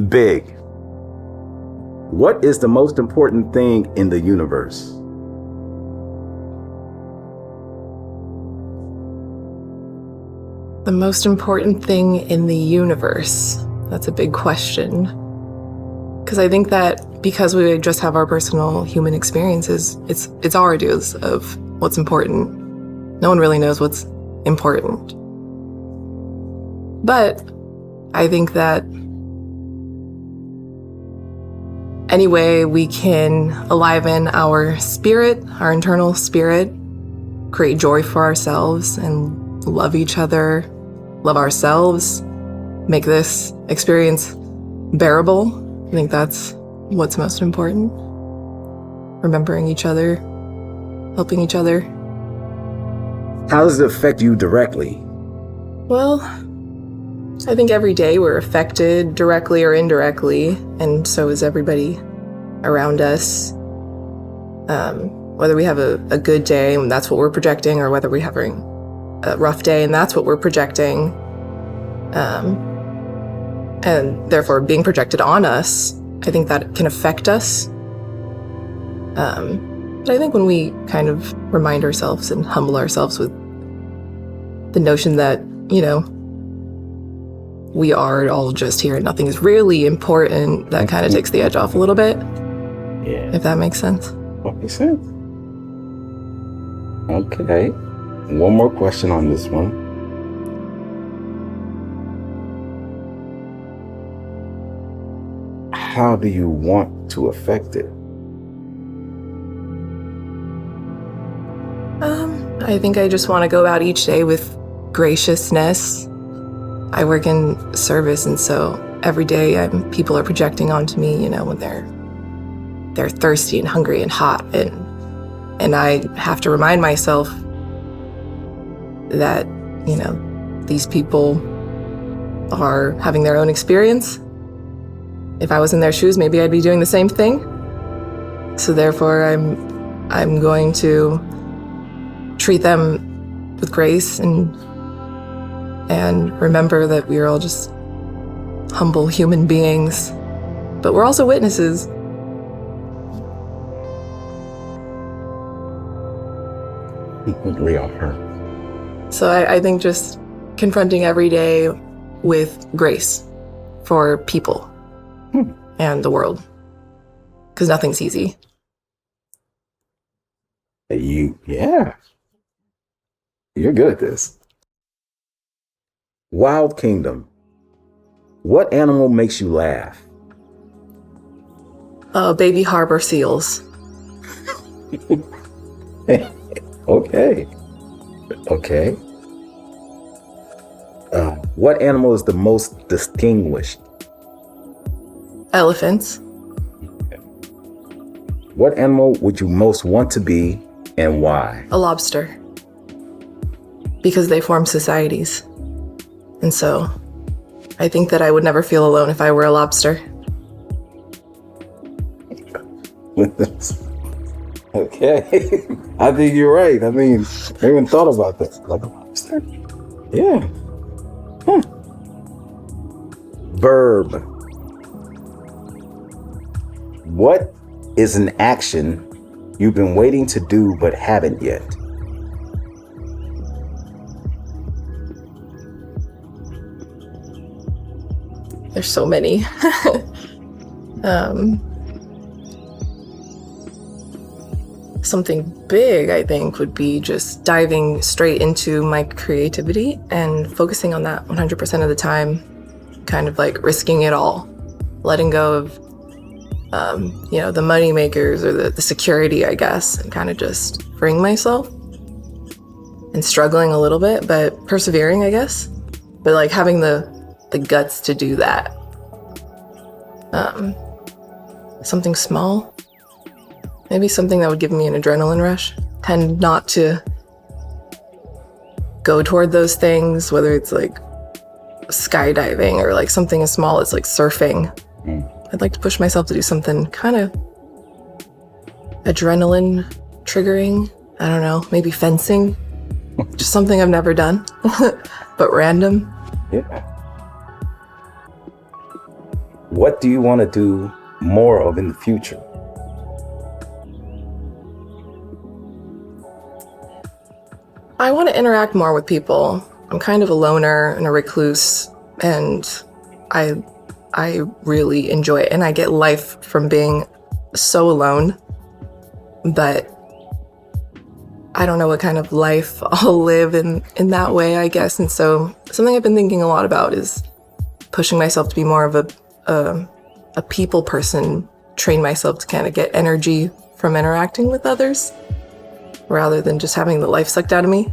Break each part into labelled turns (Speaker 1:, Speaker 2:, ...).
Speaker 1: big. What is the most important thing in the universe?
Speaker 2: The most important thing in the universe? That's a big question. Because I think that because we just have our personal human experiences, it's our ideas of what's important. No one really knows what's important. But I think that any way we can aliven our spirit, our internal spirit, create joy for ourselves and love each other, love ourselves, make this experience bearable. I think that's what's most important. Remembering each other, helping each other.
Speaker 1: How does it affect you directly?
Speaker 2: Well, I think every day we're affected directly or indirectly, and so is everybody around us. Whether we have a good day and that's what we're projecting, or whether we're having a rough day and that's what we're projecting, and therefore being projected on us, I think that can affect us. But I think when we kind of remind ourselves and humble ourselves with the notion that, we are all just here and nothing is really important, that kind of takes the edge off a little bit.
Speaker 1: Yeah.
Speaker 2: If that makes sense.
Speaker 1: Makes sense. Okay. One more question on this one. How do you want to affect it?
Speaker 2: I think I just want to go out each day with graciousness. I work in service, and so every day people are projecting onto me, when they're thirsty and hungry and hot, and I have to remind myself that, these people are having their own experience. If I was in their shoes, maybe I'd be doing the same thing. So therefore, I'm going to treat them with grace and remember that we are all just humble human beings, but we're also witnesses.
Speaker 1: We are.
Speaker 2: So I think just confronting every day with grace for people and the world, because nothing's easy.
Speaker 1: You're good at this. Wild Kingdom. What animal makes you laugh?
Speaker 2: Baby harbor seals.
Speaker 1: Okay. What animal is the most distinguished?
Speaker 2: Elephants.
Speaker 1: What animal would you most want to be and why?
Speaker 2: A lobster. Because they form societies. And so I think that I would never feel alone if I were a lobster.
Speaker 1: Okay. I think you're right. I mean, I haven't thought about that. Like a lobster? Yeah. Verb. What is an action you've been waiting to do but haven't yet?
Speaker 2: There's so many. Something big, I think, would be just diving straight into my creativity and focusing on that 100% of the time, kind of like risking it all, letting go of, the money makers or the security, I guess, and kind of just freeing myself and struggling a little bit, but persevering, I guess, but like having the guts to do that. Something small. Maybe something that would give me an adrenaline rush. Tend not to go toward those things, whether it's like skydiving or like something as small as like surfing. I'd like to push myself to do something kind of adrenaline triggering. I don't know, maybe fencing. Just something I've never done, but random.
Speaker 1: Yeah. What do you want to do more of in the future?
Speaker 2: I want to interact more with people. I'm kind of a loner and a recluse, and I really enjoy it, and I get life from being so alone. But I don't know what kind of life I'll live in that way, I guess. And so something I've been thinking a lot about is pushing myself to be more of a people person, train myself to kind of get energy from interacting with others rather than just having the life sucked out of me.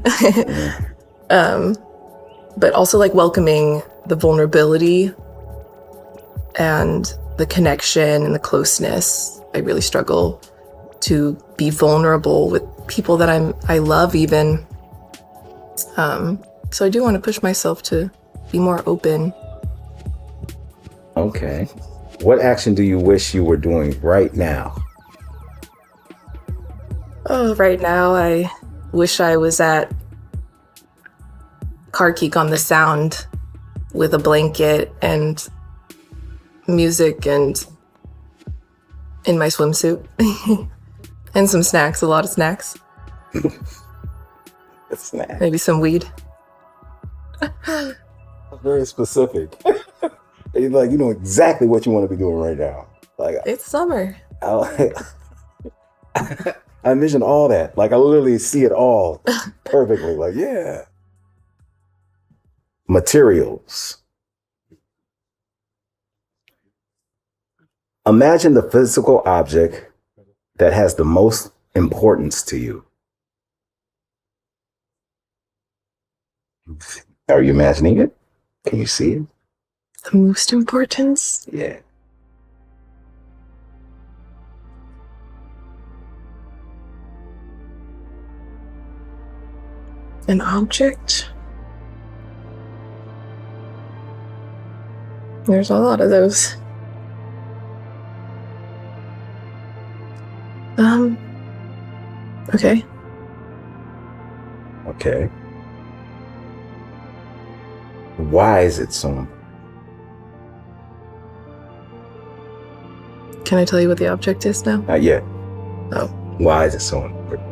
Speaker 2: But also like welcoming the vulnerability and the connection and the closeness. I really struggle to be vulnerable with people that I love even. So I do want to push myself to be more open.
Speaker 1: Okay. What action do you wish you were doing right now?
Speaker 2: Oh, right now I wish I was at Car Geek on the Sound with a blanket and music and in my swimsuit. And some snacks, a lot of snacks.
Speaker 1: A snack.
Speaker 2: Maybe some weed.
Speaker 1: Very specific. You know exactly what you want to be doing right now. Like
Speaker 2: It's summer.
Speaker 1: I envision all that. Like I literally see it all perfectly. Like, yeah. Materials. Imagine the physical object that has the most importance to you. Are you imagining it? Can you see it?
Speaker 2: The most importance?
Speaker 1: Yeah.
Speaker 2: An object? There's a lot of those. Okay.
Speaker 1: Okay. Why is it so important?
Speaker 2: Can I tell you what the object is now?
Speaker 1: Not yet.
Speaker 2: Oh.
Speaker 1: Why is it so important?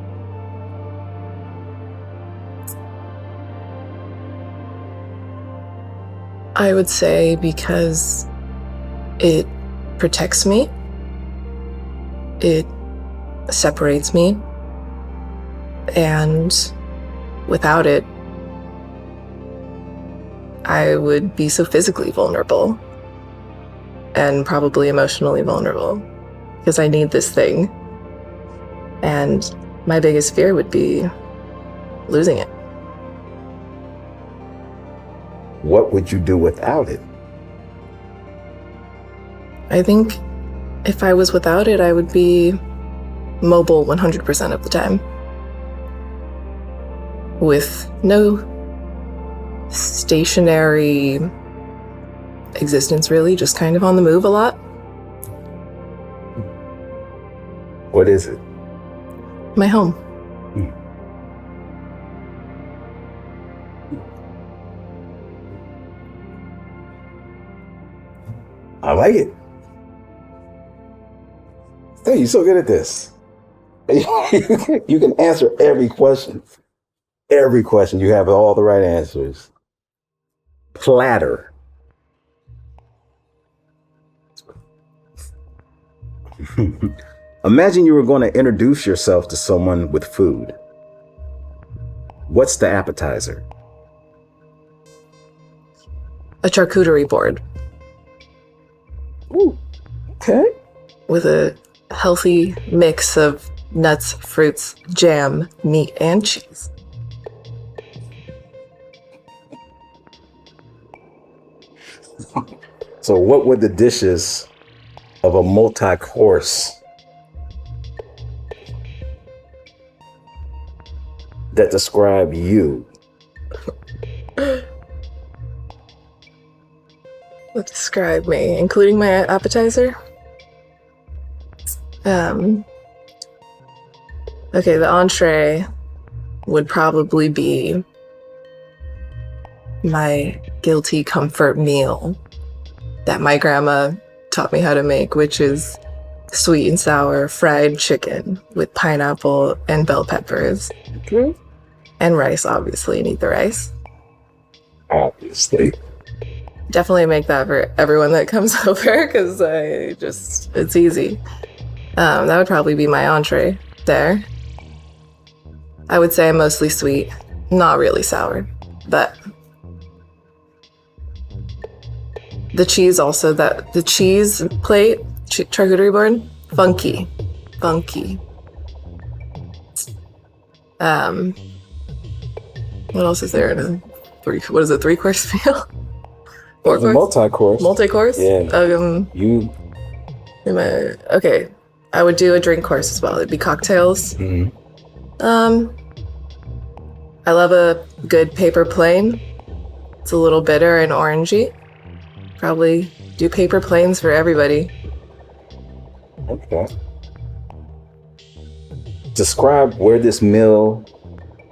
Speaker 2: I would say because it protects me. It separates me. And without it, I would be so physically vulnerable and probably emotionally vulnerable because I need this thing. And my biggest fear would be losing it.
Speaker 1: What would you do without it?
Speaker 2: I think if I was without it, I would be mobile 100% of the time. With no stationary existence, really, just kind of on the move a lot.
Speaker 1: What is it?
Speaker 2: My home.
Speaker 1: I like it. Hey, you're so good at this. You can answer every question. Every question. You have all the right answers. Platter. Imagine you were going to introduce yourself to someone with food. What's the appetizer?
Speaker 2: A charcuterie board.
Speaker 1: Ooh, okay.
Speaker 2: With a healthy mix of nuts, fruits, jam, meat, and cheese.
Speaker 1: So what would the dishes of a multi-course that describe you?
Speaker 2: That describe me, including my appetizer? Okay, the entree would probably be my guilty comfort meal that my grandma taught me how to make, which is sweet and sour fried chicken with pineapple and bell peppers.
Speaker 1: Okay.
Speaker 2: And rice, obviously, and eat the rice.
Speaker 1: Obviously.
Speaker 2: Definitely make that for everyone that comes over, because it's easy. That would probably be my entree there. I would say I'm mostly sweet, not really sour, but the cheese also, the cheese plate, charcuterie board, funky. What else is there in a three-course meal?
Speaker 1: Multi-course.
Speaker 2: Multi-course?
Speaker 1: Yeah.
Speaker 2: Okay. I would do a drink course as well. It'd be cocktails.
Speaker 1: Mm-hmm.
Speaker 2: I love a good paper plane. It's a little bitter and orangey. Probably do paper planes for everybody.
Speaker 1: Okay. Describe where this meal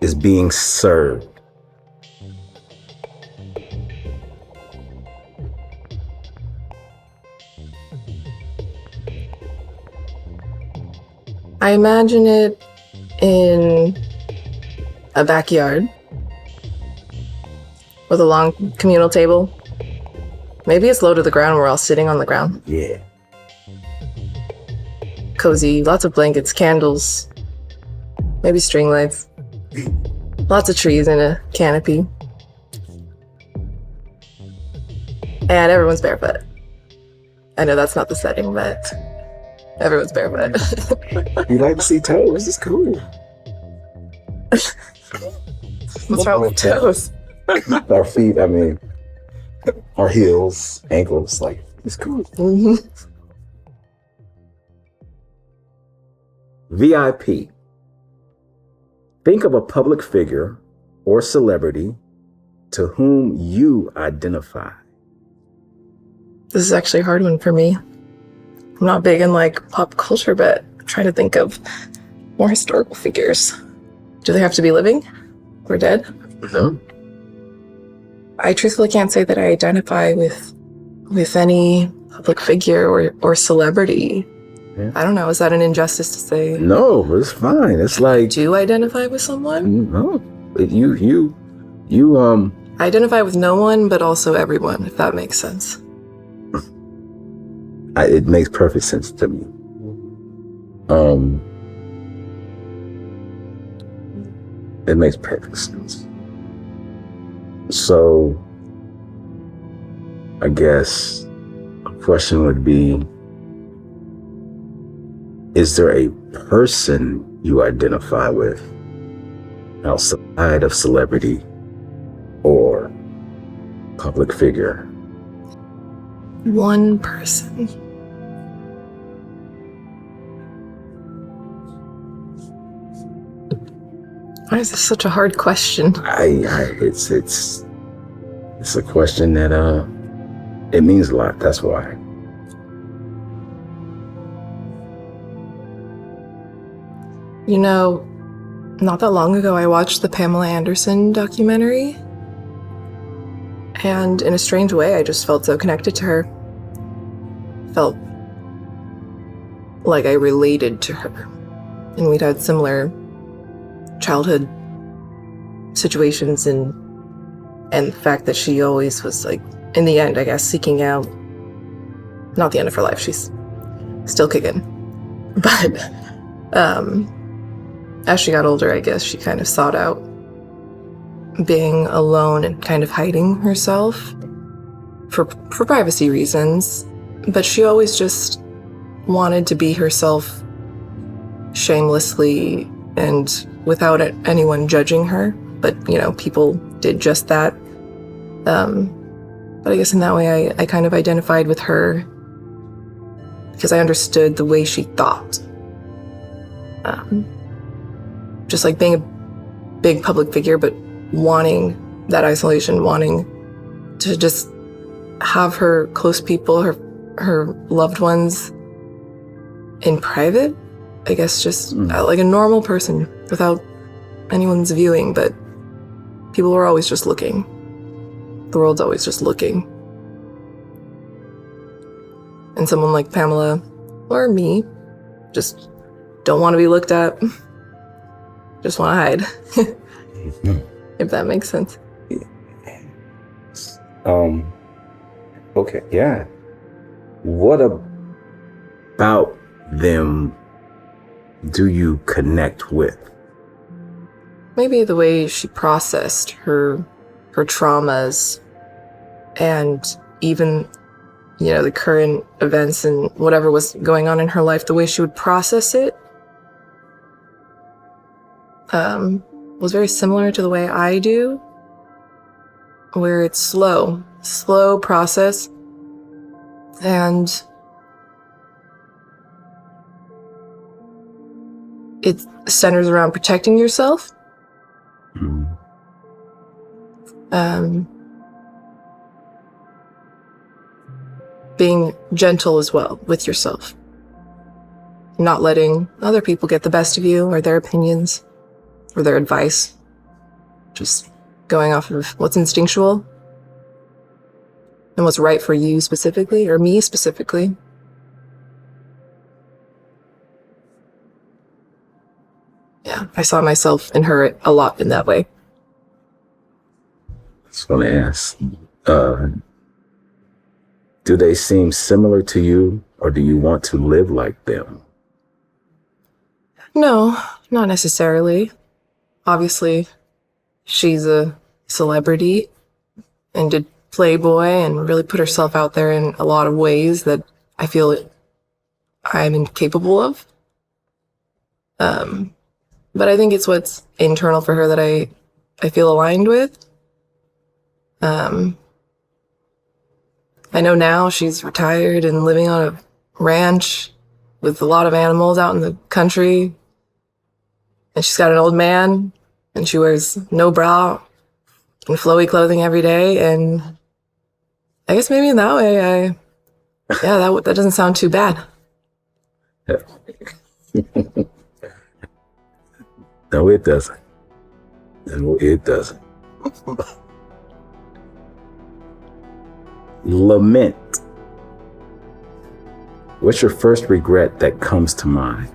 Speaker 1: is being served.
Speaker 2: I imagine it in a backyard with a long communal table. Maybe it's low to the ground. We're all sitting on the ground.
Speaker 1: Yeah.
Speaker 2: Cozy, lots of blankets, candles, maybe string lights, lots of trees and a canopy. And everyone's barefoot. I know that's not the setting, but everyone's barefoot.
Speaker 1: You like to see toes? It's cool.
Speaker 2: What's wrong with toes?
Speaker 1: Our feet, our heels, ankles, it's cool.
Speaker 2: Mm-hmm.
Speaker 1: VIP. Think of a public figure or celebrity to whom you identify.
Speaker 2: This is actually a hard one for me. I'm not big in pop culture, but I'm trying to think of more historical figures. Do they have to be living or dead?
Speaker 1: No.
Speaker 2: I truthfully can't say that I identify with any public figure or celebrity.
Speaker 1: Yeah.
Speaker 2: I don't know. Is that an injustice to say?
Speaker 1: No, it's fine. It's
Speaker 2: Do I identify with someone?
Speaker 1: No. You
Speaker 2: I identify with no one, but also everyone, if that makes sense.
Speaker 1: It makes perfect sense to me. It makes perfect sense. So, I guess a question would be, is there a person you identify with outside of celebrity or public figure?
Speaker 2: One person. Why is this such a hard question?
Speaker 1: It's a question that it means a lot. That's why.
Speaker 2: You know, not that long ago, I watched the Pamela Anderson documentary. And in a strange way, I just felt so connected to her. Felt like I related to her. And we'd had similar childhood situations, and the fact that she always was in the end, I guess, seeking out, not the end of her life, she's still kicking. But as she got older, I guess she kind of sought out being alone and kind of hiding herself for privacy reasons. But she always just wanted to be herself shamelessly and without anyone judging her. But, people did just that. But I guess in that way, I kind of identified with her because I understood the way she thought. Just being a big public figure, but wanting that isolation, wanting to just have her close people, her loved ones in private. I guess just like a normal person without anyone's viewing, but people are always just looking. The world's always just looking. And someone like Pamela or me just don't want to be looked at. Just want to hide. If that makes sense.
Speaker 1: Okay, yeah. What about them do you connect with?
Speaker 2: Maybe the way she processed her traumas and even, the current events and whatever was going on in her life, the way she would process it was very similar to the way I do, where it's slow process. And it centers around protecting yourself. Being gentle as well with yourself. Not letting other people get the best of you or their opinions or their advice. Just going off of what's instinctual and what's right for you specifically, or me specifically. Yeah, I saw myself in her a lot in that way.
Speaker 1: That's what I ask. Do they seem similar to you, or do you want to live like them?
Speaker 2: No, not necessarily. Obviously, she's a celebrity and did Playboy and really put herself out there in a lot of ways that I feel I'm incapable of. But I think it's what's internal for her that I feel aligned with. I know now she's retired and living on a ranch with a lot of animals out in the country. And she's got an old man and she wears no bra and flowy clothing every day. And I guess maybe in that way, that doesn't sound too bad.
Speaker 1: No, it doesn't. No, it doesn't. Lament. What's your first regret that comes to mind?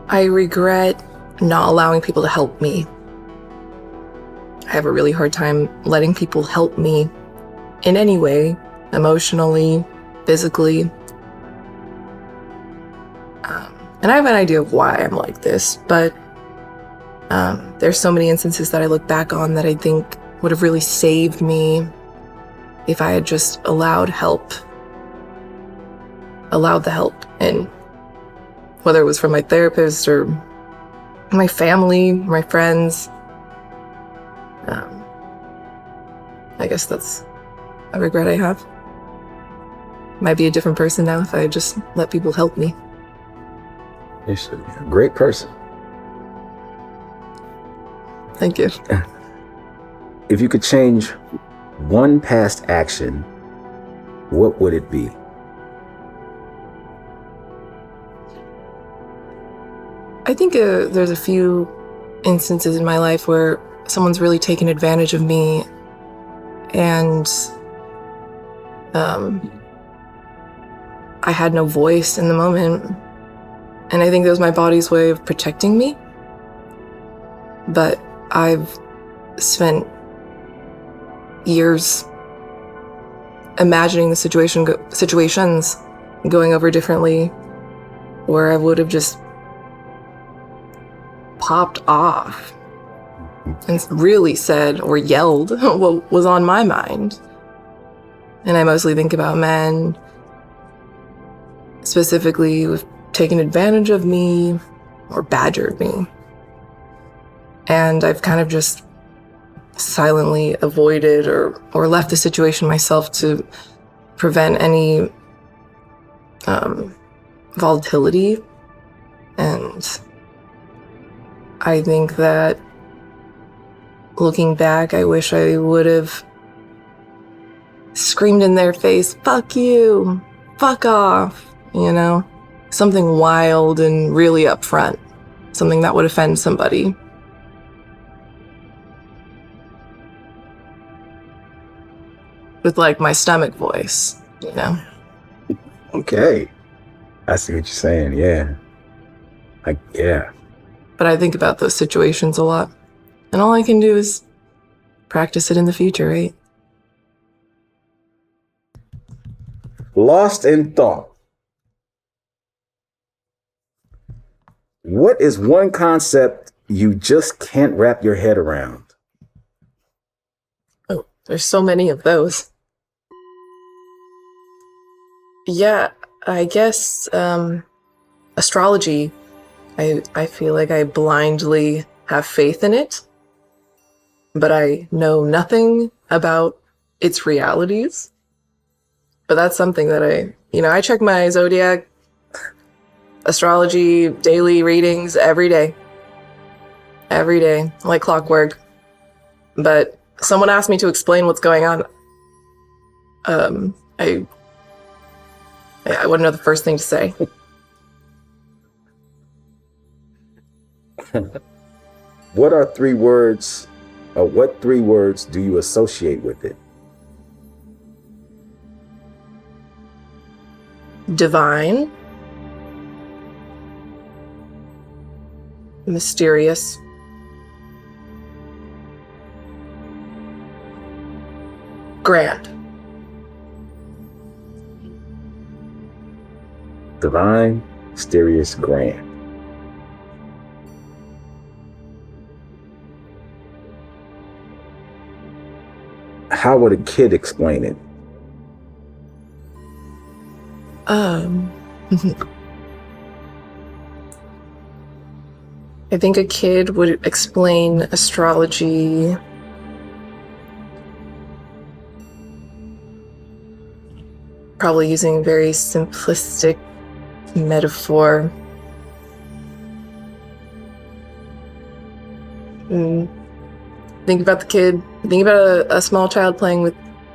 Speaker 2: I regret not allowing people to help me. I have a really hard time letting people help me in any way, emotionally, physically. And I have an idea of why I'm like this, but there's so many instances that I look back on that I think would have really saved me if I had just allowed the help. And whether it was from my therapist or my family, my friends, I guess that's a regret I have. Might be a different person now if I had just let people help me.
Speaker 1: You should be a great person.
Speaker 2: Thank you.
Speaker 1: If you could change one past action, what would it be?
Speaker 2: I think there's a few instances in my life where someone's really taken advantage of me, and I had no voice in the moment. And I think that was my body's way of protecting me. But I've spent years imagining the situations going over differently, where I would have just popped off and really said or yelled what was on my mind. And I mostly think about men specifically who've taken advantage of me or badgered me. And I've kind of just silently avoided or left the situation myself to prevent any volatility. And I think that looking back, I wish I would have screamed in their face, "Fuck you, fuck off," something wild and really upfront, something that would offend somebody. With like my stomach voice, you know?
Speaker 1: Okay. I see what you're saying. Yeah. Yeah.
Speaker 2: But I think about those situations a lot. And all I can do is practice it in the future, right?
Speaker 1: Lost in thought. What is one concept you just can't wrap your head around?
Speaker 2: Oh, there's so many of those. Yeah, I guess astrology. I feel like I blindly have faith in it, but I know nothing about its realities. But that's something that I check my zodiac, astrology, daily readings every day, like clockwork. But someone asked me to explain what's going on. I wouldn't know the first thing to say.
Speaker 1: What 3 words do you associate with it?
Speaker 2: Divine, mysterious, grand.
Speaker 1: Divine, mysterious, grand. How would a kid explain it?
Speaker 2: I think a kid would explain astrology probably using very simplistic metaphor. Think about the kid. Think about a small child playing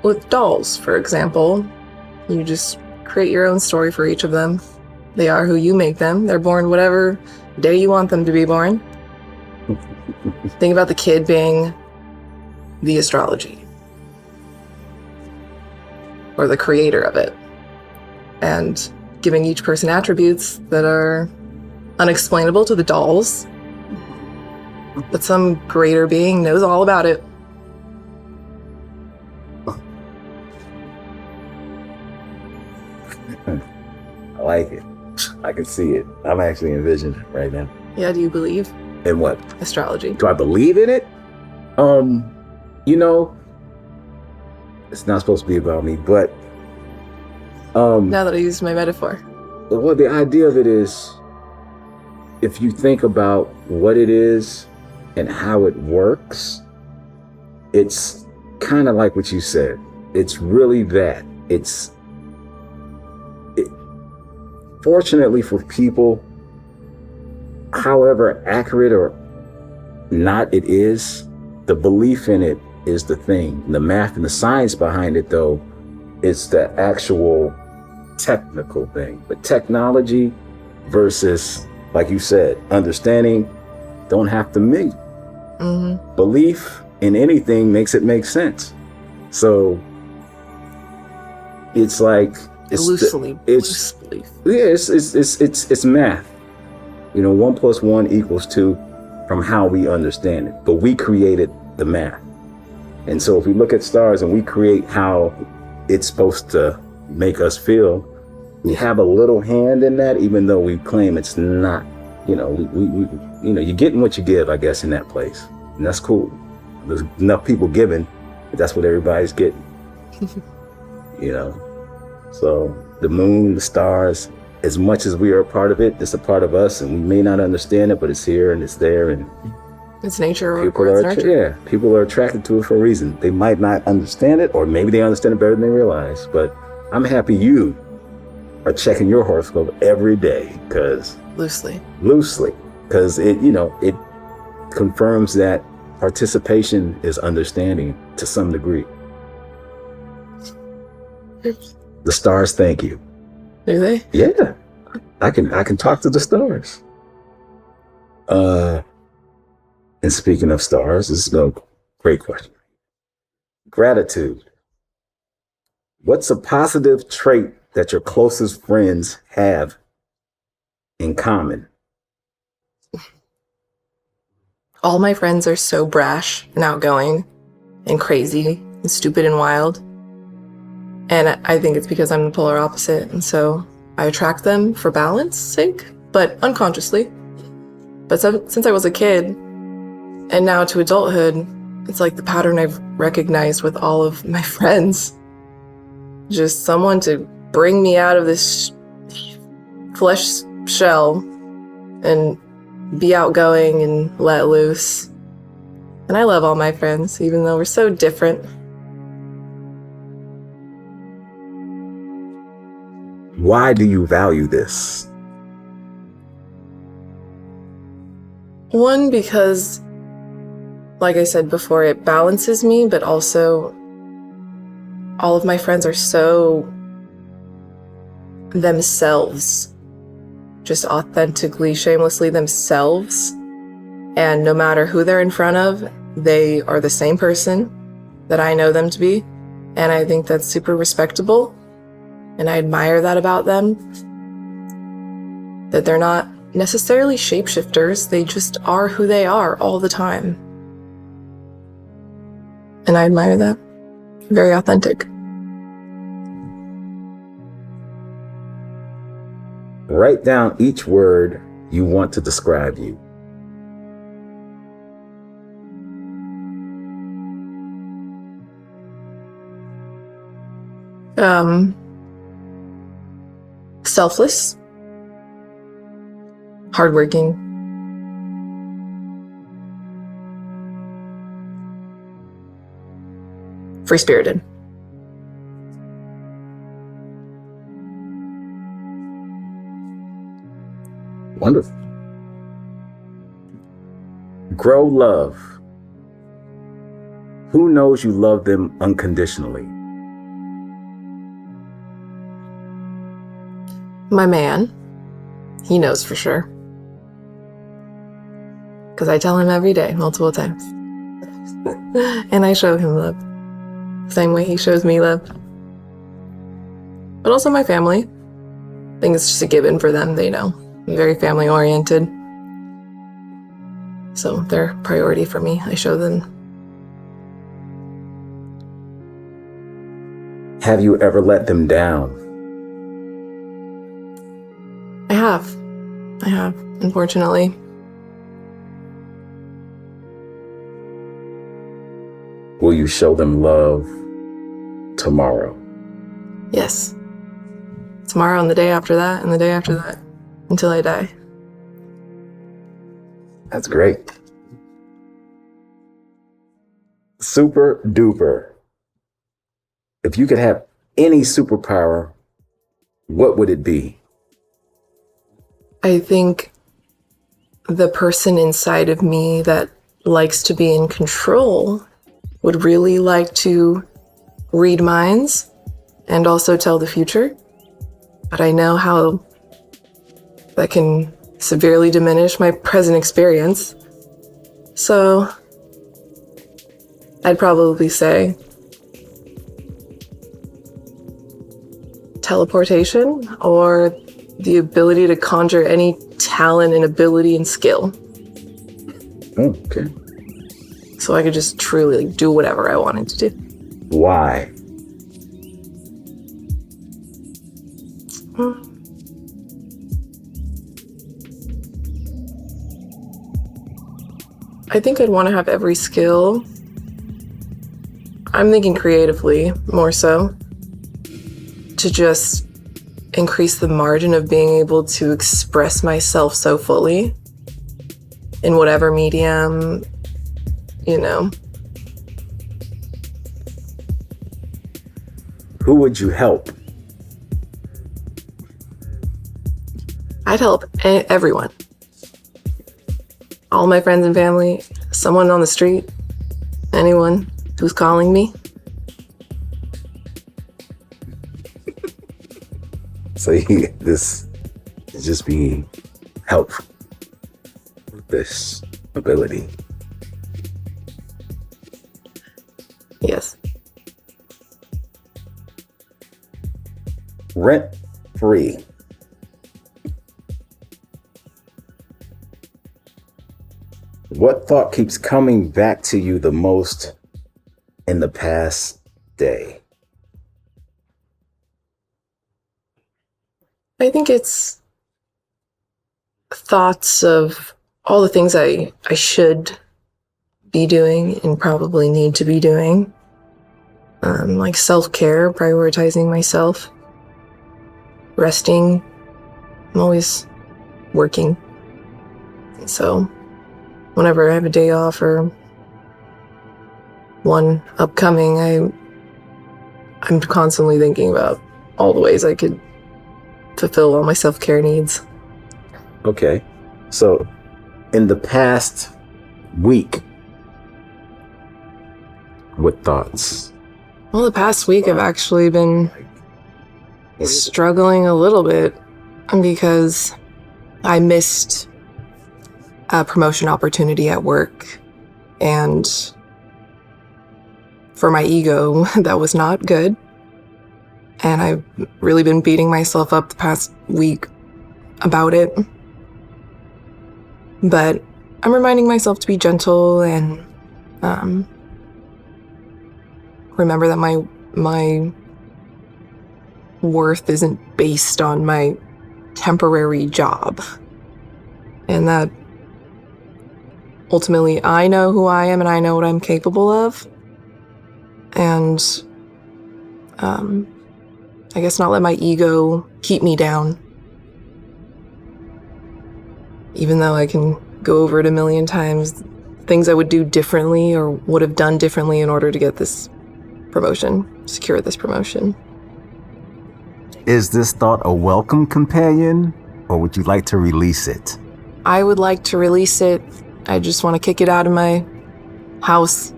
Speaker 2: with dolls, for example. You just create your own story for each of them. They are who you make them. They're born whatever day you want them to be born. Think about the kid being the astrology, or the creator of it, and giving each person attributes that are unexplainable to the dolls, but some greater being knows all about it.
Speaker 1: I like it. I can see it. I'm actually envisioning it right now.
Speaker 2: Yeah, do you believe
Speaker 1: In what?
Speaker 2: astrology?
Speaker 1: Do I believe in it? It's not supposed to be about me, but
Speaker 2: Now that I used my metaphor.
Speaker 1: well, the idea of it is, if you think about what it is and how it works, it's kind of like what you said. It's really that. Fortunately for people, however accurate or not it is, the belief in it is the thing. The math and the science behind it, though, is the actual technical thing. But technology versus, like you said, understanding don't have to meet.
Speaker 2: Mm-hmm.
Speaker 1: Belief in anything makes it make sense. So it's like
Speaker 2: Loose belief.
Speaker 1: Yeah, it's math. 1 + 1 = 2 from how we understand it. But we created the math. And so if we look at stars and we create how it's supposed to make us feel, we have a little hand in that, even though we claim it's not. You're getting what you give, I guess, in that place. And that's cool. There's enough people giving, but that's what everybody's getting. So the moon, the stars, as much as we are a part of it, it's a part of us, and we may not understand it, but it's here and it's there, and
Speaker 2: it's nature, or
Speaker 1: people
Speaker 2: it's nurture.
Speaker 1: People are attracted to it for a reason. They might not understand it, or maybe they understand it better than they realize. But I'm happy you are checking your horoscope every day, because
Speaker 2: Loosely,
Speaker 1: because it confirms that participation is understanding to some degree. The stars thank you.
Speaker 2: Do they?
Speaker 1: Yeah. I can talk to the stars. And speaking of stars, this is a great question. Gratitude. What's a positive trait that your closest friends have in common?
Speaker 2: All my friends are so brash and outgoing and crazy and stupid and wild. And I think it's because I'm the polar opposite. And so I attract them for balance sake, but unconsciously. But since I was a kid and now to adulthood, it's like the pattern I've recognized with all of my friends. Just someone to bring me out of this flesh shell and be outgoing and let loose. And I love all my friends, even though we're so different.
Speaker 1: Why do you value this?
Speaker 2: One, because, like I said before, it balances me, but also all of my friends are so themselves, just authentically, shamelessly themselves. And no matter who they're in front of, they are the same person that I know them to be. And I think that's super respectable. And I admire that about them. That they're not necessarily shapeshifters, they just are who they are all the time. And I admire that. Very authentic.
Speaker 1: Write down each word you want to describe you.
Speaker 2: Selfless, hardworking, free-spirited.
Speaker 1: Wonderful. Grow love. Who knows you love them unconditionally?
Speaker 2: My man, he knows for sure. Because I tell him every day, multiple times. And I show him love. Same way he shows me love. But also my family. I think it's just a given for them, they know. I'm very family oriented. So they're a priority for me. I show them.
Speaker 1: Have you ever let them down?
Speaker 2: I have, unfortunately.
Speaker 1: Will you show them love tomorrow?
Speaker 2: Yes. Tomorrow and the day after that and the day after that. Until I die.
Speaker 1: That's great. Super duper. If you could have any superpower, what would it be?
Speaker 2: I think the person inside of me that likes to be in control would really like to read minds and also tell the future. But I know how that can severely diminish my present experience. So I'd probably say teleportation or the ability to conjure any talent and ability and skill.
Speaker 1: Oh, okay.
Speaker 2: So I could just truly do whatever I wanted to do.
Speaker 1: Why?
Speaker 2: I think I'd want to have every skill. I'm thinking creatively, more so. To just increase the margin of being able to express myself so fully in whatever medium, you know.
Speaker 1: Who would you help?
Speaker 2: I'd help everyone. All my friends and family, someone on the street, anyone who's calling me.
Speaker 1: So just be helpful with this ability.
Speaker 2: Yes.
Speaker 1: Rent free. What thought keeps coming back to you the most in the past day?
Speaker 2: I think it's thoughts of all the things I should be doing and probably need to be doing. Like self-care, prioritizing myself, resting. I'm always working. So whenever I have a day off or one upcoming, I'm constantly thinking about all the ways I could fulfill all my self-care needs.
Speaker 1: Okay. So in the past week, what thoughts?
Speaker 2: Well, the past week I've actually been struggling a little bit because I missed a promotion opportunity at work, and for my ego, that was not good. And I've really been beating myself up the past week about it. But I'm reminding myself to be gentle and remember that my worth isn't based on my temporary job. And that ultimately I know who I am and I know what I'm capable of. And I guess not let my ego keep me down. Even though I can go over it a million times, things I would do differently or would have done differently in order to get this promotion, secure this promotion.
Speaker 1: Is this thought a welcome companion, or would you like to release it?
Speaker 2: I would like to release it. I just want to kick it out of my house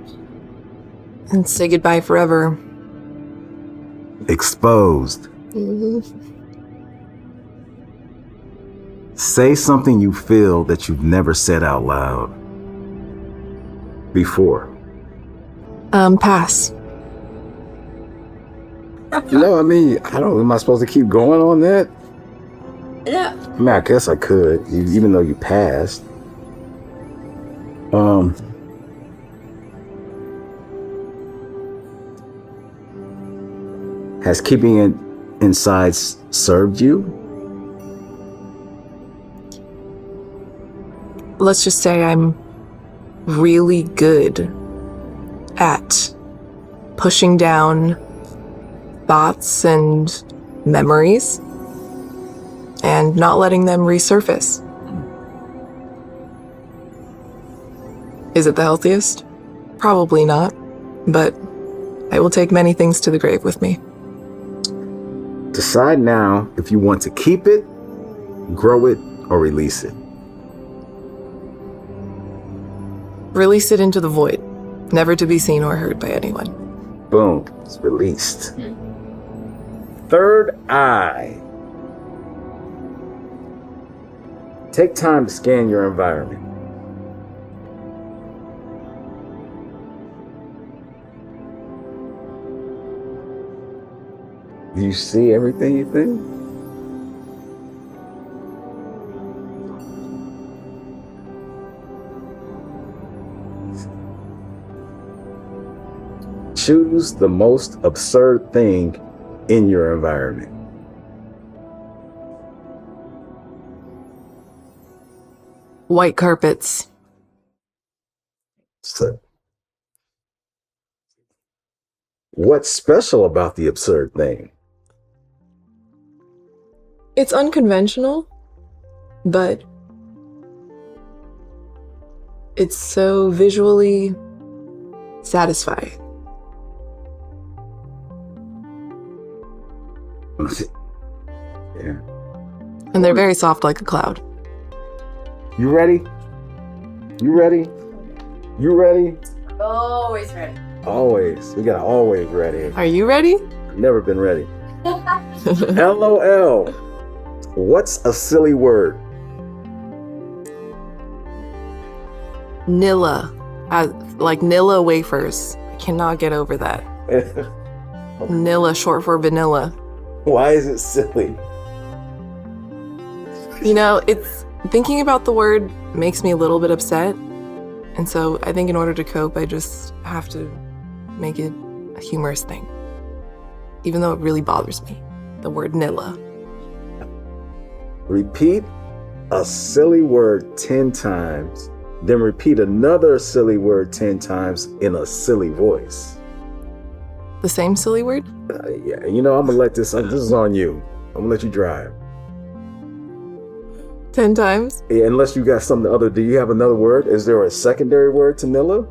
Speaker 2: and say goodbye forever.
Speaker 1: Exposed.
Speaker 2: Mm-hmm.
Speaker 1: Say something you feel that you've never said out loud before.
Speaker 2: Pass.
Speaker 1: No, I mean, am I supposed to keep going on that?
Speaker 2: Yeah.
Speaker 1: I mean, I guess I could, even though you passed. Has keeping it inside served you?
Speaker 2: Let's just say I'm really good at pushing down thoughts and memories and not letting them resurface. Is it the healthiest? Probably not, but I will take many things to the grave with me.
Speaker 1: Decide now if you want to keep it, grow it, or release it.
Speaker 2: Release it into the void, never to be seen or heard by anyone.
Speaker 1: Boom, it's released. Third eye. Take time to scan your environment. Do you see everything you think? Choose the most absurd thing in your environment.
Speaker 2: White carpets.
Speaker 1: So, what's special about the absurd thing?
Speaker 2: It's unconventional, but it's so visually satisfying.
Speaker 1: Yeah.
Speaker 2: And they're very soft like a cloud.
Speaker 1: You ready? You ready? You ready?
Speaker 3: Always ready.
Speaker 1: Always. We got always ready.
Speaker 2: Are you ready?
Speaker 1: Never been ready. LOL. What's a silly word?
Speaker 2: Nilla. Like Nilla wafers. I cannot get over that. Nilla, short for vanilla.
Speaker 1: Why is it silly?
Speaker 2: You know, it's thinking about the word makes me a little bit upset. And so I think in order to cope, I just have to make it a humorous thing. Even though it really bothers me, the word Nilla.
Speaker 1: Repeat a silly word 10 times, then repeat another silly word 10 times in a silly voice.
Speaker 2: The same silly word?
Speaker 1: Yeah, you know, I'm gonna let this is on you. I'm gonna let you drive.
Speaker 2: 10 times?
Speaker 1: Yeah, unless you got something other. Do you have another word? Is there a secondary word to Nilla?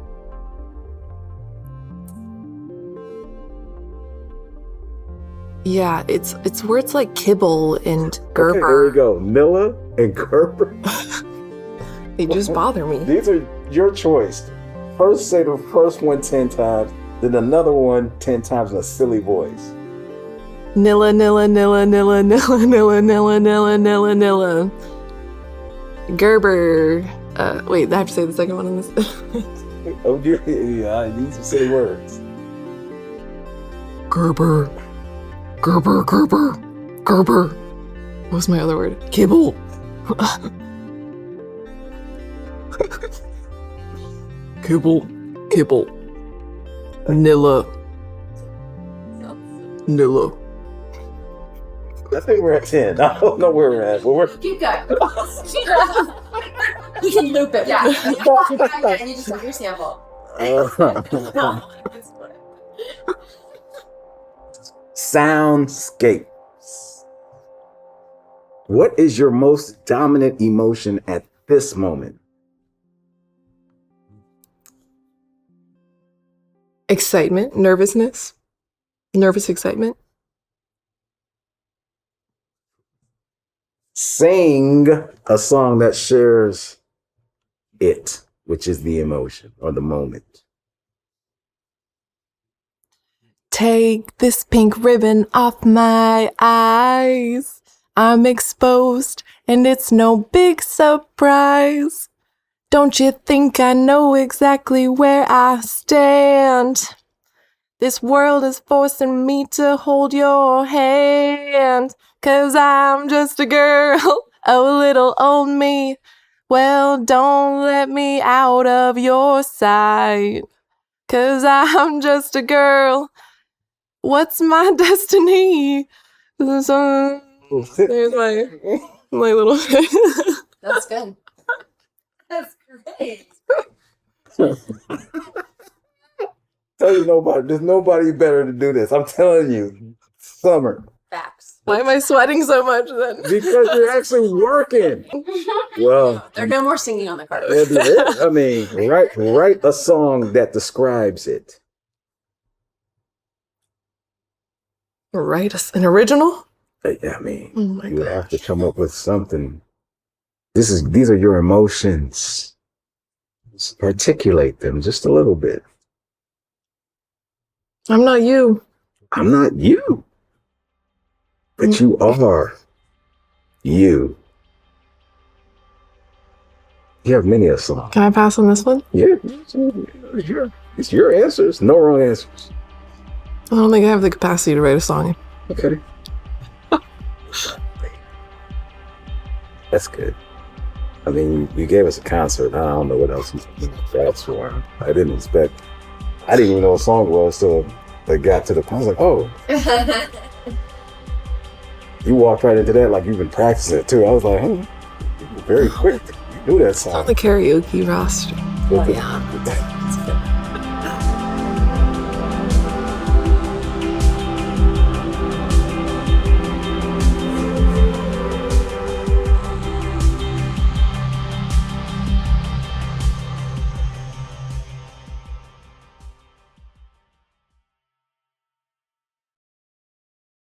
Speaker 2: Yeah, it's words like kibble and Gerber.
Speaker 1: Okay, there we go. Nilla and Gerber.
Speaker 2: They just bother me.
Speaker 1: These are your choice. First say the first one 10 times, then another one 10 times in a silly voice.
Speaker 2: Nilla, Nilla, Nilla, Nilla, Nilla, Nilla, Nilla, Nilla, Nilla, Nilla. Gerber. Wait, I have to say the second one on this.
Speaker 1: Oh, yeah, these are silly words.
Speaker 2: Gerber. Gerber, Gerber, Gerber. What was my other word? Kibble. Kibble, kibble. Nilla. Nilla.
Speaker 1: I think we're at 10. I don't know where we're at, but we're...
Speaker 3: Keep going. You can loop it. Yeah. And you just have your sample.
Speaker 1: Soundscapes. What is your most dominant emotion at this moment?
Speaker 2: Excitement, nervousness, nervous excitement.
Speaker 1: Sing a song that shares it, which is the emotion or the moment.
Speaker 2: Take this pink ribbon off my eyes. I'm exposed and it's no big surprise. Don't you think I know exactly where I stand? This world is forcing me to hold your hand. 'Cause I'm just a girl, a little old me. Well, don't let me out of your sight. 'Cause I'm just a girl. What's my destiny? There's my little...
Speaker 3: That's good. That's great.
Speaker 1: Tell you nobody, there's nobody better to do this. I'm telling you, Summer.
Speaker 3: Facts.
Speaker 2: Why am I sweating so much then?
Speaker 1: Because you're actually working. Well,
Speaker 3: There's no more singing on the carpet.
Speaker 1: I mean, write a song that describes it.
Speaker 2: Right, an original?
Speaker 1: I mean,
Speaker 2: Oh my
Speaker 1: you would have to
Speaker 2: gosh.
Speaker 1: come up with something. These are your emotions. Just articulate them just a little bit.
Speaker 2: I'm not you.
Speaker 1: I'm not you, but you are you. You have many a song.
Speaker 2: Can I pass on this one?
Speaker 1: Yeah, it's your answers. No wrong answers.
Speaker 2: I don't think I have the capacity to write a song.
Speaker 1: Okay. That's good. I mean, you gave us a concert. I don't know what else that's for. I didn't even know what song it was till they got to the point. I was like, oh. You walked right into that like you've been practicing it too. I was like, hey, you're very quick. You knew that
Speaker 2: It's on
Speaker 1: song.
Speaker 2: the karaoke roster.
Speaker 3: Oh, yeah. That's good.